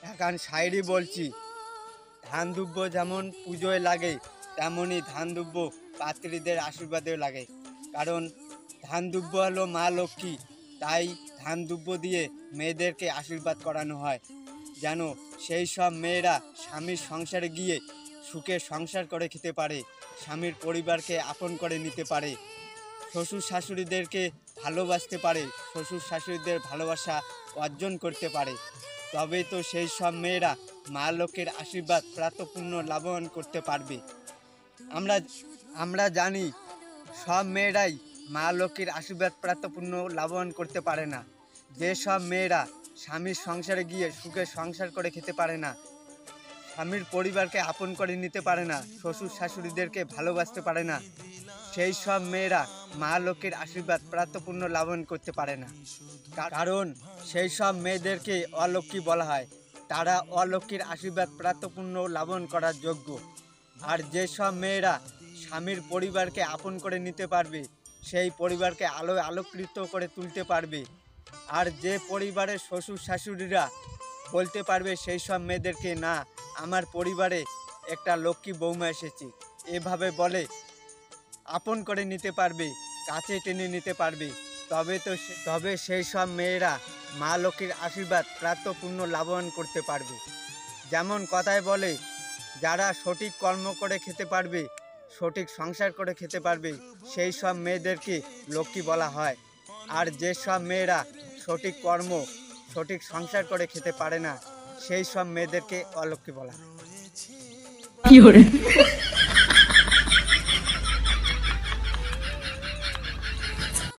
এখন শায়রি বলছি। ধান দুব্য যেমন পুজোয় লাগে, তেমনই ধান দুব্য পাত্রীদের আশীর্বাদেও লাগে। কারণ ধান দুব্য হলো মা লক্ষ্মী, তাই ধান দুব্য দিয়ে মেয়েদেরকে আশীর্বাদ করানো হয়, যেন সেই সব মেয়েরা স্বামীর সংসারে গিয়ে সুখে সংসার করে খেতে পারে, স্বামীর পরিবারকে আপন করে নিতে পারে, শ্বশুর শাশুড়িদেরকে ভালোবাসতে পারে, শ্বশুর শাশুড়িদের ভালোবাসা অর্জন করতে পারে। তবেই তো সেই সব মেয়েরা মা লক্ষ্মীর আশীর্বাদ প্রাপ্তপূর্ণ লাভবান করতে পারবে। আমরা আমরা জানি সব মেয়েরাই মা লক্ষ্মীর আশীর্বাদ প্রাপ্তপূর্ণ লাভবান করতে পারে না। যেসব মেয়েরা স্বামীর সংসারে গিয়ে সুখে সংসার করে খেতে পারে না, স্বামীর পরিবারকে আপন করে নিতে পারে না, শ্বশুর শাশুড়িদেরকে ভালোবাসতে পারে না, সেই সব মেয়েরা মা লক্ষ্মীর আশীর্বাদ প্রাপ্তপূর্ণ লাভবান করতে পারে না। কারণ সেই সব মেয়েদেরকে অলক্ষ্মী বলা হয়, তারা অলক্ষ্মীর আশীর্বাদ প্রাপ্তপূর্ণ লাভবান করার যোগ্য। আর যেসব মেয়েরা স্বামীর পরিবারকে আপন করে নিতে পারবে, সেই পরিবারকে আলোয় আলোকৃত করে তুলতে পারবে। আর যে পরিবারের শ্বশুর শাশুড়িরা বলতে পারবে সেই সব মেয়েদেরকে, না, আমার পরিবারে একটা লক্ষ্মী বৌমা এসেছে, এভাবে বলে আপন করে নিতে পারবে, কাছে টেনে নিতে পারবে, তবে সেই সব মেয়েরা মা লক্ষ্মীর আশীর্বাদ প্রাপ্তপূর্ণ লাভবান করতে পারবে। যেমন কথায় বলে, যারা সঠিক কর্ম করে খেতে পারবে, সঠিক সংসার করে খেতে পারবে, সেই সব মেয়েদেরকে লক্ষ্মী বলা হয়। আর যেসব মেয়েরা সঠিক কর্ম, সঠিক সংসার করে খেতে পারে না, সেই সব মেয়েদেরকে অলক্ষ্মী বলা হয়।